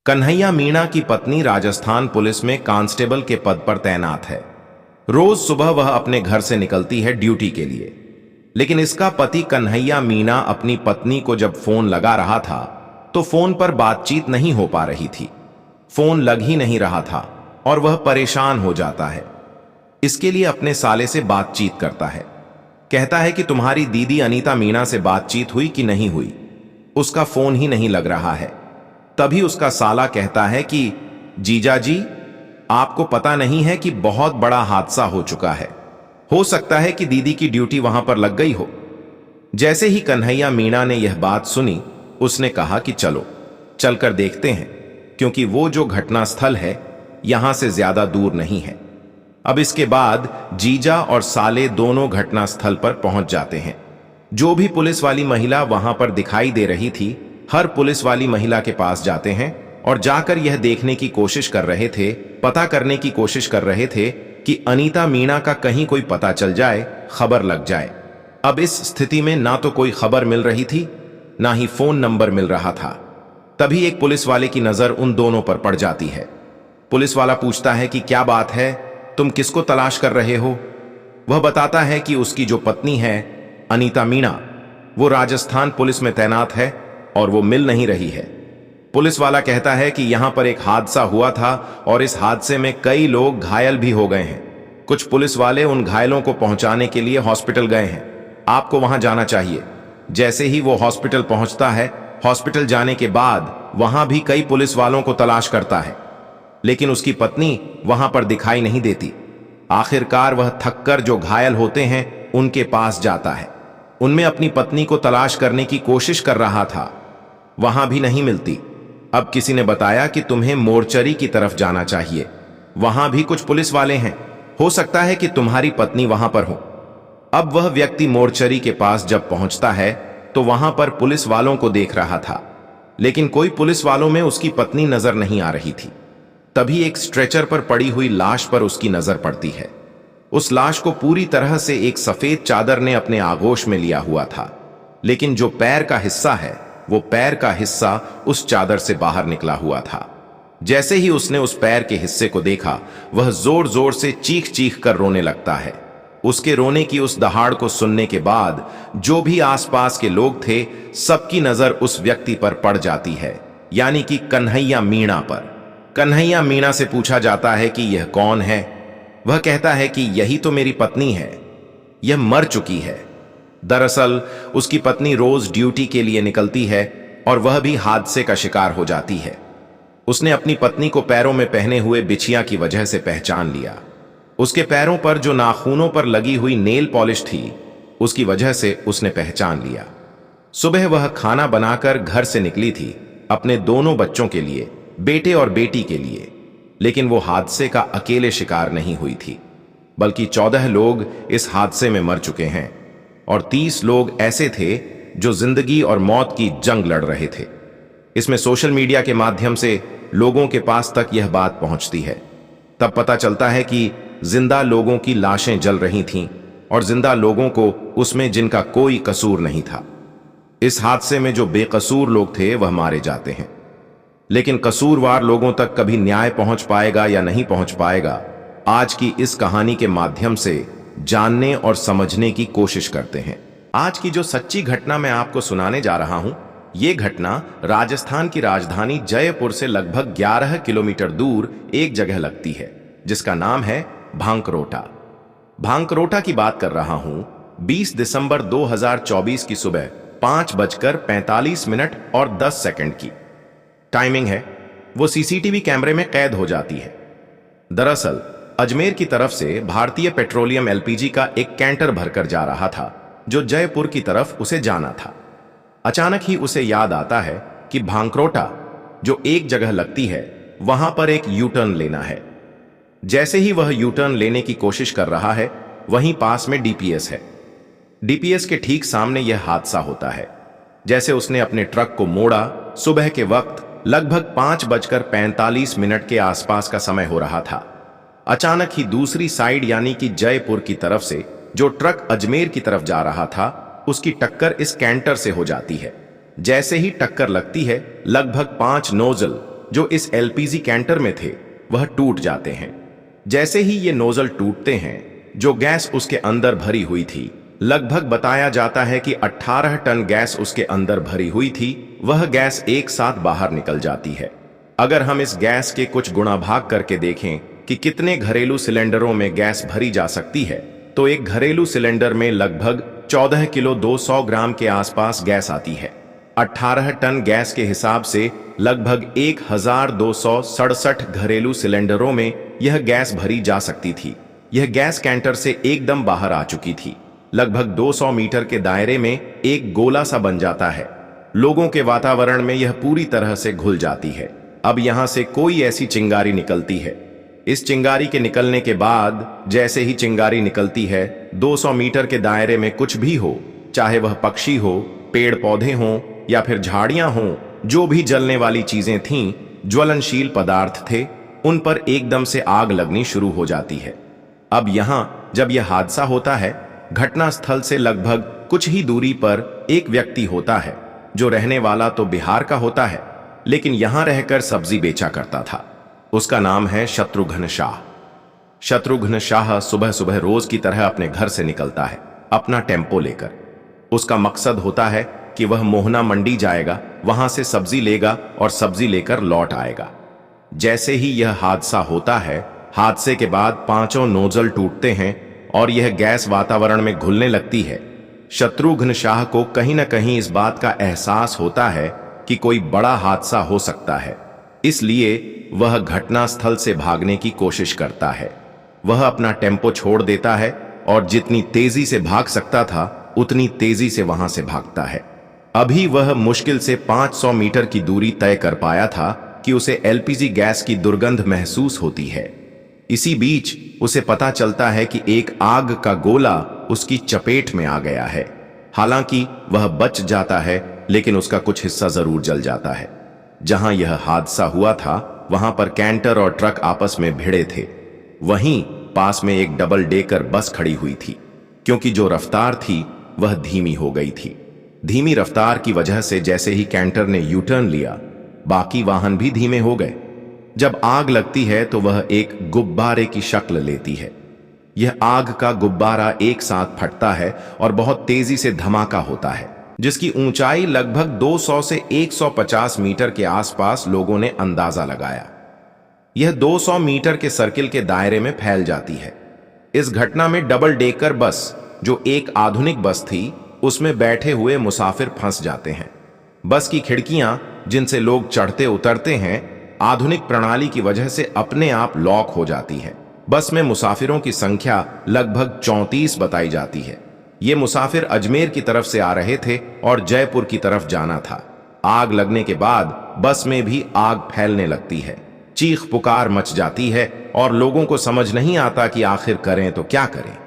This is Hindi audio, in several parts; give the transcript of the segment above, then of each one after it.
कन्हैया मीणा की पत्नी राजस्थान पुलिस में कांस्टेबल के पद पर तैनात है। रोज सुबह वह अपने घर से निकलती है ड्यूटी के लिए, लेकिन इसका पति कन्हैया मीणा अपनी पत्नी को जब फोन लगा रहा था तो फोन पर बातचीत नहीं हो पा रही थी। फोन लग ही नहीं रहा था और वह परेशान हो जाता है। इसके लिए अपने साले से बातचीत करता है। कहता है कि तुम्हारी दीदी अनीता मीणा से बातचीत हुई कि नहीं हुई, उसका फोन ही नहीं लग रहा है। तभी उसका साला कहता है कि जीजा जी, आपको पता नहीं है कि बहुत बड़ा हादसा हो चुका है। हो सकता है कि दीदी की ड्यूटी वहां पर लग गई हो। जैसे ही कन्हैया मीणा ने यह बात सुनी, उसने कहा कि चलो चलकर देखते हैं, क्योंकि वो जो घटनास्थल है यहां से ज्यादा दूर नहीं है। अब इसके बाद जीजा और साले दोनों घटनास्थल पर पहुंच जाते हैं। जो भी पुलिस वाली महिला वहां पर दिखाई दे रही थी, हर पुलिस वाली महिला के पास जाते हैं और जाकर यह देखने की कोशिश कर रहे थे, पता करने की कोशिश कर रहे थे कि अनीता मीणा का कहीं कोई पता चल जाए, खबर लग जाए। अब इस स्थिति में ना तो कोई खबर मिल रही थी, ना ही फोन नंबर मिल रहा था। तभी एक पुलिस वाले की नजर उन दोनों पर पड़ जाती है। पुलिस वाला पूछता है कि क्या बात है, तुम किसको तलाश कर रहे हो? वह बताता है कि उसकी जो पत्नी है अनीता मीणा, वो राजस्थान पुलिस में तैनात है और वो मिल नहीं रही है। पुलिस वाला कहता है कि यहां पर एक हादसा हुआ था और इस हादसे में कई लोग घायल भी हो गए हैं। कुछ पुलिस वाले उन घायलों को पहुंचाने के लिए हॉस्पिटल गए हैं। आपको वहां जाना चाहिए। जैसे ही वो हॉस्पिटल पहुंचता है, हॉस्पिटल जाने के बाद वहां भी कई पुलिस वालों को तलाश करता है, लेकिन उसकी पत्नी वहां पर दिखाई नहीं देती। आखिरकार वह थककर जो घायल होते हैं उनके पास जाता है। उनमें अपनी पत्नी को तलाश करने की कोशिश कर रहा था, वहां भी नहीं मिलती। अब किसी ने बताया कि तुम्हें मोर्चरी की तरफ जाना चाहिए, वहां भी कुछ पुलिस वाले हैं, हो सकता है कि तुम्हारी पत्नी वहां पर हो। अब वह व्यक्ति मोर्चरी के पास जब पहुंचता है तो वहां पर पुलिस वालों को देख रहा था, लेकिन कोई पुलिस वालों में उसकी पत्नी नजर नहीं आ रही थी। तभी एक स्ट्रेचर पर पड़ी हुई लाश पर उसकी नजर पड़ती है। उस लाश को पूरी तरह से एक सफेद चादर ने अपने आगोश में लिया हुआ था, लेकिन जो पैर का हिस्सा है, वो पैर का हिस्सा उस चादर से बाहर निकला हुआ था। जैसे ही उसने उस पैर के हिस्से को देखा, वह जोर जोर से चीख चीख कर रोने लगता है। उसके रोने की उस दहाड़ को सुनने के बाद जो भी आसपास के लोग थे, सबकी नजर उस व्यक्ति पर पड़ जाती है, यानी कि कन्हैया मीणा पर। कन्हैया मीणा से पूछा जाता है कि यह कौन है? वह कहता है कि यही तो मेरी पत्नी है, यह मर चुकी है। दरअसल उसकी पत्नी रोज ड्यूटी के लिए निकलती है और वह भी हादसे का शिकार हो जाती है। उसने अपनी पत्नी को पैरों में पहने हुए बिछिया की वजह से पहचान लिया। उसके पैरों पर जो नाखूनों पर लगी हुई नेल पॉलिश थी, उसकी वजह से उसने पहचान लिया। सुबह वह खाना बनाकर घर से निकली थी अपने दोनों बच्चों के लिए, बेटे और बेटी के लिए, लेकिन वो हादसे का अकेले शिकार नहीं हुई थी, बल्कि 14 लोग इस हादसे में मर चुके हैं और 30 लोग ऐसे थे जो जिंदगी और मौत की जंग लड़ रहे थे। इसमें सोशल मीडिया के माध्यम से लोगों के पास तक यह बात पहुंचती है। तब पता चलता है कि जिंदा लोगों की लाशें जल रही थीं और जिंदा लोगों को उसमें जिनका कोई कसूर नहीं था। इस हादसे में जो बेकसूर लोग थे वह मारे जाते हैं, लेकिन कसूरवार लोगों तक कभी न्याय पहुंच पाएगा या नहीं पहुंच पाएगा, आज की इस कहानी के माध्यम से जानने और समझने की कोशिश करते हैं। आज की जो सच्ची घटना मैं आपको सुनाने जा रहा हूं, यह घटना राजस्थान की राजधानी जयपुर से लगभग 11 किलोमीटर दूर एक जगह लगती है, जिसका नाम है भांकरोटा। भांकरोटा की बात कर रहा हूं 20 दिसंबर 2024 की सुबह 5:45 और 10 सेकंड की टाइमिंग है। वो सीसीटीवी कैमरे में कैद हो जाती है। दरअसल अजमेर की तरफ से भारतीय पेट्रोलियम एलपीजी का एक कैंटर भरकर जा रहा था, जो जयपुर की तरफ उसे जाना था। अचानक ही उसे याद आता है कि भांकरोटा जो एक जगह लगती है, वहां पर एक यू टर्न लेना है। जैसे ही वह यू टर्न लेने की कोशिश कर रहा है, वहीं पास में डीपीएस है। डीपीएस के ठीक सामने यह हादसा होता है। जैसे उसने अपने ट्रक को मोड़ा, सुबह के वक्त लगभग 5:45 के आसपास का समय हो रहा था। अचानक ही दूसरी साइड यानी कि जयपुर की तरफ से जो ट्रक अजमेर की तरफ जा रहा था, उसकी टक्कर इस कैंटर से हो जाती है। जैसे ही टक्कर लगती है, लगभग 5 नोजल जो इस एलपीजी कैंटर में थे वह टूट जाते हैं। जैसे ही ये नोजल टूटते हैं, जो गैस उसके अंदर भरी हुई थी, लगभग बताया जाता है कि 18 टन गैस उसके अंदर भरी हुई थी, वह गैस एक साथ बाहर निकल जाती है। अगर हम इस गैस के कुछ गुणा भाग करके देखें कि कितने घरेलू सिलेंडरों में गैस भरी जा सकती है, तो एक घरेलू सिलेंडर में लगभग 14 किलो 200 ग्राम के आसपास गैस आती है। 18 टन गैस के हिसाब से लगभग 1267 घरेलू सिलेंडरों में यह गैस भरी जा सकती थी। यह गैस कैंटर से एकदम बाहर आ चुकी थी। लगभग 200 मीटर के दायरे में एक गोला सा बन जाता है। लोगों के वातावरण में यह पूरी तरह से घुल जाती है। अब यहां से कोई ऐसी चिंगारी निकलती है। इस चिंगारी के निकलने के बाद जैसे ही चिंगारी निकलती है, 200 मीटर के दायरे में कुछ भी हो, चाहे वह पक्षी हो, पेड़ पौधे हों या फिर झाड़ियां हों, जो भी जलने वाली चीजें थीं, ज्वलनशील पदार्थ थे, उन पर एकदम से आग लगनी शुरू हो जाती है। अब यहां जब यह हादसा होता है, घटना स्थल से लगभग कुछ ही दूरी पर एक व्यक्ति होता है, जो रहने वाला तो बिहार का होता है, लेकिन यहां रहकर सब्जी बेचा करता था। उसका नाम है शत्रुघ्न शाह। शत्रुघ्न शाह सुबह सुबह रोज की तरह अपने घर से निकलता है, अपना टेम्पो लेकर। उसका मकसद होता है कि वह मोहना मंडी जाएगा, वहां से सब्जी लेगा और सब्जी लेकर लौट आएगा। जैसे ही यह हादसा होता है, हादसे के बाद पांचों नोजल टूटते हैं और यह गैस वातावरण में घुलने लगती है। शत्रुघ्न शाह को कहीं न कहीं इस बात का एहसास होता है कि कोई बड़ा हादसा हो सकता है, इसलिए वह घटनास्थल से भागने की कोशिश करता है। वह अपना टेम्पो छोड़ देता है और जितनी तेजी से भाग सकता था, उतनी तेजी से वहां से भागता है। अभी वह मुश्किल से 500 मीटर की दूरी तय कर पाया था कि उसे एलपीजी गैस की दुर्गंध महसूस होती है। इसी बीच उसे पता चलता है कि एक आग का गोला उसकी चपेट में आ गया है। हालांकि वह बच जाता है, लेकिन उसका कुछ हिस्सा जरूर जल जाता है। जहां यह हादसा हुआ था, वहां पर कैंटर और ट्रक आपस में भिड़े थे। वहीं पास में एक डबल डेकर बस खड़ी हुई थी, क्योंकि जो रफ्तार थी वह धीमी हो गई थी। धीमी रफ्तार की वजह से जैसे ही कैंटर ने यू टर्न लिया, बाकी वाहन भी धीमे हो गए। जब आग लगती है तो वह एक गुब्बारे की शक्ल लेती है। यह आग का गुब्बारा एक साथ फटता है और बहुत तेजी से धमाका होता है, जिसकी ऊंचाई लगभग 200 से 150 मीटर के आसपास लोगों ने अंदाजा लगाया। यह 200 मीटर के सर्किल के दायरे में फैल जाती है। इस घटना में डबल डेकर बस, जो एक आधुनिक बस थी, उसमें बैठे हुए मुसाफिर फंस जाते हैं। बस की खिड़कियां, जिनसे लोग चढ़ते उतरते हैं, आधुनिक प्रणाली की वजह से अपने आप लॉक हो जाती है। बस में मुसाफिरों की संख्या लगभग 34 बताई जाती है। ये मुसाफिर अजमेर की तरफ से आ रहे थे और जयपुर की तरफ जाना था। आग लगने के बाद बस में भी आग फैलने लगती है। चीख पुकार मच जाती है और लोगों को समझ नहीं आता कि आखिर करें तो क्या करें।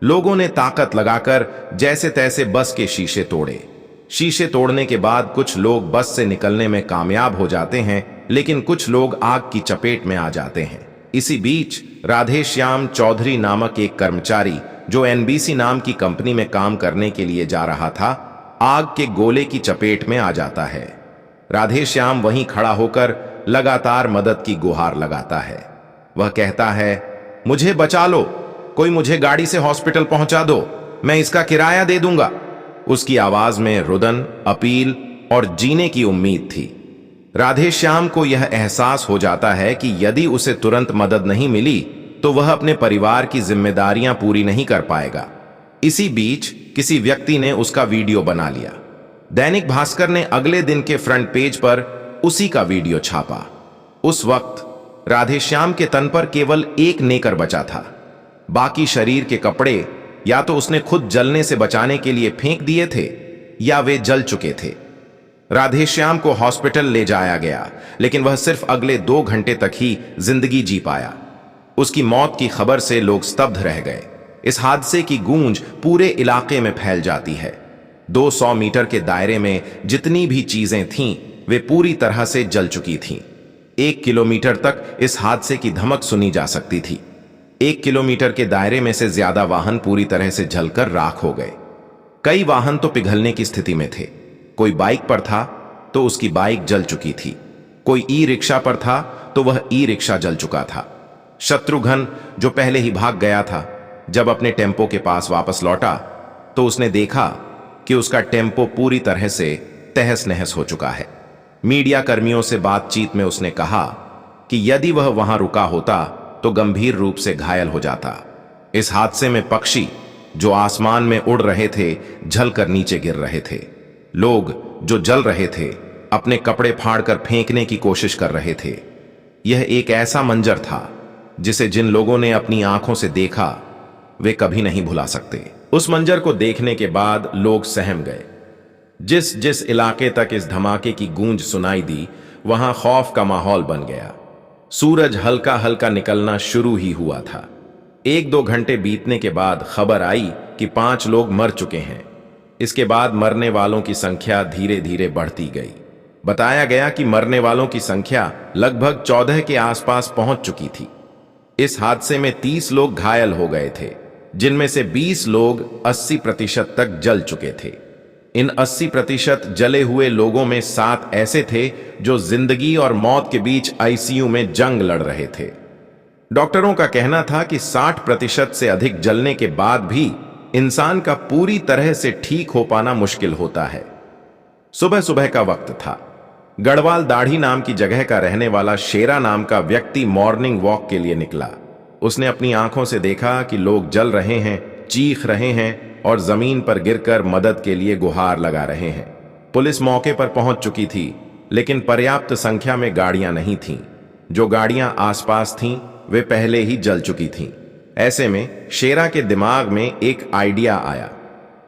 लोगों ने ताकत लगाकर जैसे तैसे बस के शीशे तोड़े। शीशे तोड़ने के बाद कुछ लोग बस से निकलने में कामयाब हो जाते हैं, लेकिन कुछ लोग आग की चपेट में आ जाते हैं। इसी बीच राधेश्याम चौधरी नामक एक कर्मचारी, जो एनबीसी नाम की कंपनी में काम करने के लिए जा रहा था, आग के गोले की चपेट में आ जाता है। राधेश्याम वहीं खड़ा होकर लगातार मदद की गुहार लगाता है। वह कहता है, मुझे बचा लो, कोई मुझे गाड़ी से हॉस्पिटल पहुंचा दो, मैं इसका किराया दे दूंगा। उसकी आवाज में रुदन, अपील और जीने की उम्मीद थी। राधेश्याम को यह एहसास हो जाता है कि यदि उसे तुरंत मदद नहीं मिली तो वह अपने परिवार की जिम्मेदारियां पूरी नहीं कर पाएगा। इसी बीच किसी व्यक्ति ने उसका वीडियो बना लिया। दैनिक भास्कर ने अगले दिन के फ्रंट पेज पर उसी का वीडियो छापा। उस वक्त राधेश्याम के तन पर केवल एक नेकर बचा था। बाकी शरीर के कपड़े या तो उसने खुद जलने से बचाने के लिए फेंक दिए थे या वे जल चुके थे। राधेश्याम को हॉस्पिटल ले जाया गया, लेकिन वह सिर्फ अगले 2 घंटे तक ही जिंदगी जी पाया। उसकी मौत की खबर से लोग स्तब्ध रह गए। इस हादसे की गूंज पूरे इलाके में फैल जाती है। 200 मीटर के दायरे में जितनी भी चीजें थीं, वे पूरी तरह से जल चुकी थीं। 1 किलोमीटर तक इस हादसे की धमक सुनी जा सकती थी। 1 किलोमीटर के दायरे में से ज्यादा वाहन पूरी तरह से जलकर राख हो गए। कई वाहन तो पिघलने की स्थिति में थे। कोई बाइक पर था तो उसकी बाइक जल चुकी थी। कोई ई रिक्शा पर था तो वह ई रिक्शा जल चुका था। शत्रुघ्न, जो पहले ही भाग गया था, जब अपने टेम्पो के पास वापस लौटा तो उसने देखा कि उसका टेम्पो पूरी तरह से तहस नहस हो चुका है। मीडिया कर्मियों से बातचीत में उसने कहा कि यदि वह वहां रुका होता तो गंभीर रूप से घायल हो जाता। इस हादसे में पक्षी जो आसमान में उड़ रहे थे झलकर नीचे गिर रहे थे। लोग जो जल रहे थे अपने कपड़े फाड़कर फेंकने की कोशिश कर रहे थे। यह एक ऐसा मंजर था जिसे जिन लोगों ने अपनी आंखों से देखा वे कभी नहीं भुला सकते। उस मंजर को देखने के बाद लोग सहम गए। जिस जिस इलाके तक इस धमाके की गूंज सुनाई दी वहां खौफ का माहौल बन गया। सूरज हल्का हल्का निकलना शुरू ही हुआ था। 1-2 घंटे बीतने के बाद खबर आई कि 5 लोग मर चुके हैं। इसके बाद मरने वालों की संख्या धीरे धीरे बढ़ती गई। बताया गया कि मरने वालों की संख्या लगभग 14 के आसपास पहुंच चुकी थी। इस हादसे में 30 लोग घायल हो गए थे, जिनमें से 20 लोग 80% तक जल चुके थे। इन 80% जले हुए लोगों में 7 ऐसे थे जो जिंदगी और मौत के बीच आईसीयू में जंग लड़ रहे थे। डॉक्टरों का कहना था कि 60% से अधिक जलने के बाद भी इंसान का पूरी तरह से ठीक हो पाना मुश्किल होता है। सुबह सुबह का वक्त था। गढ़वाल दाढ़ी नाम की जगह का रहने वाला शेरा नाम का व्यक्ति मॉर्निंग वॉक के लिए निकला। उसने अपनी आंखों से देखा कि लोग जल रहे हैं, चीख रहे हैं और जमीन पर गिरकर मदद के लिए गुहार लगा रहे हैं। पुलिस मौके पर पहुंच चुकी थी, लेकिन पर्याप्त संख्या में गाड़ियां नहीं थीं। जो गाड़ियां आसपास थीं वे पहले ही जल चुकी थीं। ऐसे में शेरा के दिमाग में एक आइडिया आया।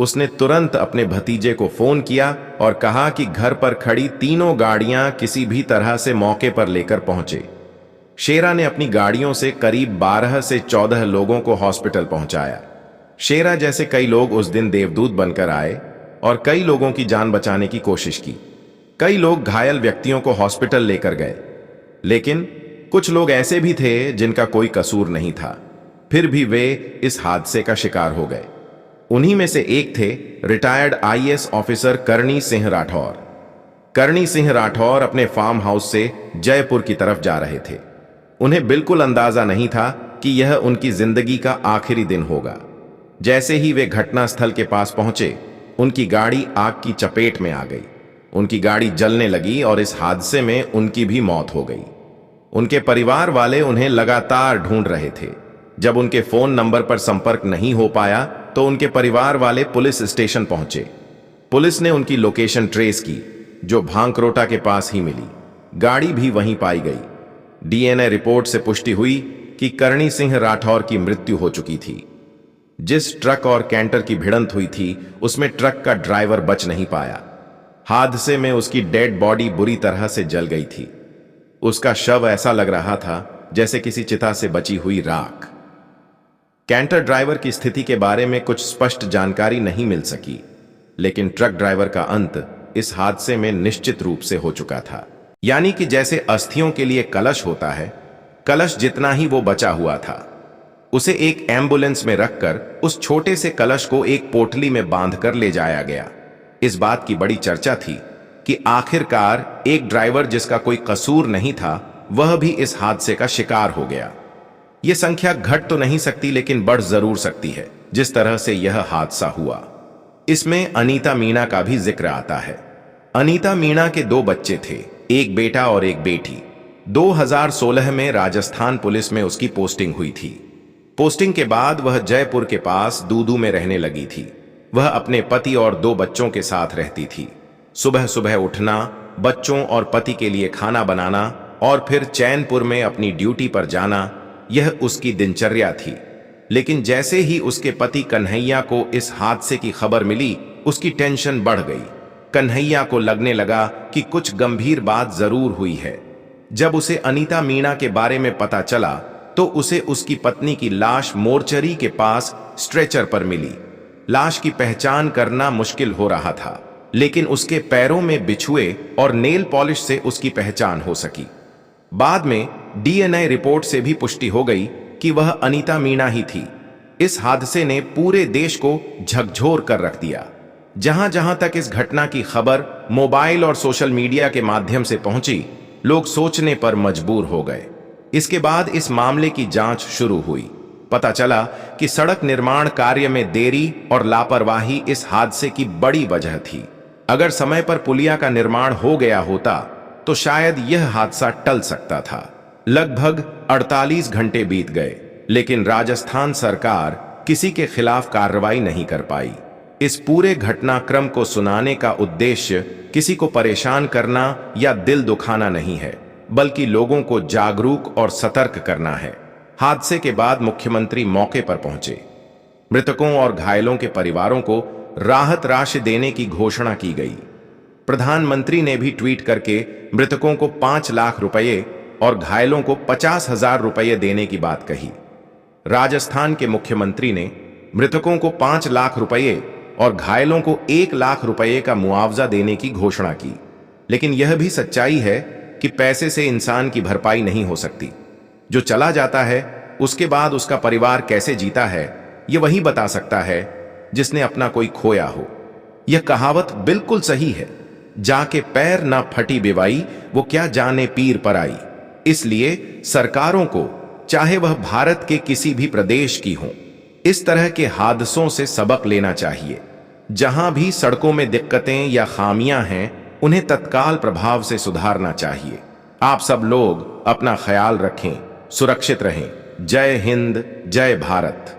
उसने तुरंत अपने भतीजे को फोन किया और कहा कि घर पर खड़ी तीनों गाड़ियां किसी भी तरह से मौके पर लेकर पहुंचे। शेरा ने अपनी गाड़ियों से करीब 12 से 14 लोगों को हॉस्पिटल पहुंचाया। शेरा जैसे कई लोग उस दिन देवदूत बनकर आए और कई लोगों की जान बचाने की कोशिश की। कई लोग घायल व्यक्तियों को हॉस्पिटल लेकर गए, लेकिन कुछ लोग ऐसे भी थे जिनका कोई कसूर नहीं था, फिर भी वे इस हादसे का शिकार हो गए। उन्हीं में से एक थे retired IAS officer Karni Singh Rathore. Karni Singh Rathore अपने फार्म हाउस से जयपुर की तरफ जा रहे थे। उन्हें बिल्कुल अंदाजा नहीं था कि यह उनकी जिंदगी का आखिरी दिन होगा। जैसे ही वे घटनास्थल के पास पहुंचे, उनकी गाड़ी आग की चपेट में आ गई। उनकी गाड़ी जलने लगी और इस हादसे में उनकी भी मौत हो गई। उनके परिवार वाले उन्हें लगातार ढूंढ रहे थे। जब उनके फोन नंबर पर संपर्क नहीं हो पाया तो उनके परिवार वाले पुलिस स्टेशन पहुंचे। पुलिस ने उनकी लोकेशन ट्रेस की, जो भांकरोटा के पास ही मिली। गाड़ी भी वहीं पाई गई। डीएनए रिपोर्ट से पुष्टि हुई कि करणी सिंह राठौर की मृत्यु हो चुकी थी। जिस ट्रक और कैंटर की भिड़ंत हुई थी उसमें ट्रक का ड्राइवर बच नहीं पाया। हादसे में उसकी डेड बॉडी बुरी तरह से जल गई थी। उसका शव ऐसा लग रहा था जैसे किसी चिता से बची हुई राख। कैंटर ड्राइवर की स्थिति के बारे में कुछ स्पष्ट जानकारी नहीं मिल सकी, लेकिन ट्रक ड्राइवर का अंत इस हादसे में निश्चित रूप से हो चुका था। यानी कि जैसे अस्थियों के लिए कलश होता है, कलश जितना ही वो बचा हुआ था, उसे एक एम्बुलेंस में रखकर उस छोटे से कलश को एक पोटली में बांधकर ले जाया गया। इस बात की बड़ी चर्चा थी कि आखिरकार एक ड्राइवर जिसका कोई कसूर नहीं था, वह भी इस हादसे का शिकार हो गया। यह संख्या घट तो नहीं सकती, लेकिन बढ़ जरूर सकती है जिस तरह से यह हादसा हुआ। इसमें अनीता मीणा का भी जिक्र आता है। अनीता मीणा के 2 बच्चे थे, एक बेटा और एक बेटी। 2016 में राजस्थान पुलिस में उसकी पोस्टिंग हुई थी। पोस्टिंग के बाद वह जयपुर के पास दूदू में रहने लगी थी। वह अपने पति और 2 बच्चों के साथ रहती थी। सुबह सुबह उठना, बच्चों और पति के लिए खाना बनाना और फिर चैनपुर में अपनी ड्यूटी पर जाना, यह उसकी दिनचर्या थी। लेकिन जैसे ही उसके पति कन्हैया को इस हादसे की खबर मिली, उसकी टेंशन बढ़ गई। कन्हैया को लगने लगा कि कुछ गंभीर बात जरूर हुई है। जब उसे अनीता मीणा के बारे में पता चला तो उसे उसकी पत्नी की लाश मोर्चरी के पास स्ट्रेचर पर मिली। लाश की पहचान करना मुश्किल हो रहा था, लेकिन उसके पैरों में बिछुए और नेल पॉलिश से उसकी पहचान हो सकी। बाद में डीएनए रिपोर्ट से भी पुष्टि हो गई कि वह अनीता मीणा ही थी। इस हादसे ने पूरे देश को झकझोर कर रख दिया। जहां जहां तक इस घटना की खबर मोबाइल और सोशल मीडिया के माध्यम से पहुंची, लोग सोचने पर मजबूर हो गए। इसके बाद इस मामले की जांच शुरू हुई। पता चला कि सड़क निर्माण कार्य में देरी और लापरवाही इस हादसे की बड़ी वजह थी। अगर समय पर पुलिया का निर्माण हो गया होता तो शायद यह हादसा टल सकता था। लगभग 48 घंटे बीत गए, लेकिन राजस्थान सरकार किसी के खिलाफ कार्रवाई नहीं कर पाई। इस पूरे घटनाक्रम को सुनाने का उद्देश्य किसी को परेशान करना या दिल दुखाना नहीं है, बल्कि लोगों को जागरूक और सतर्क करना है। हादसे के बाद मुख्यमंत्री मौके पर पहुंचे। मृतकों और घायलों के परिवारों को राहत राशि देने की घोषणा की गई। प्रधानमंत्री ने भी ट्वीट करके मृतकों को 5 लाख रुपए और घायलों को 50,000 रुपए देने की बात कही। राजस्थान के मुख्यमंत्री ने मृतकों को 5 लाख रुपए और घायलों को 1 लाख रुपए का मुआवजा देने की घोषणा की। लेकिन यह भी सच्चाई है कि पैसे से इंसान की भरपाई नहीं हो सकती। जो चला जाता है उसके बाद उसका परिवार कैसे जीता है, यह वही बता सकता है जिसने अपना कोई खोया हो। यह कहावत बिल्कुल सही है, जाके पैर ना फटी बेवाई, वो क्या जाने पीर पर आई। इसलिए सरकारों को, चाहे वह भारत के किसी भी प्रदेश की हो, इस तरह के हादसों से सबक लेना चाहिए। जहां भी सड़कों में दिक्कतें या खामियां हैं, उन्हें तत्काल प्रभाव से सुधारना चाहिए। आप सब लोग अपना ख्याल रखें, सुरक्षित रहें। जय हिंद, जय भारत।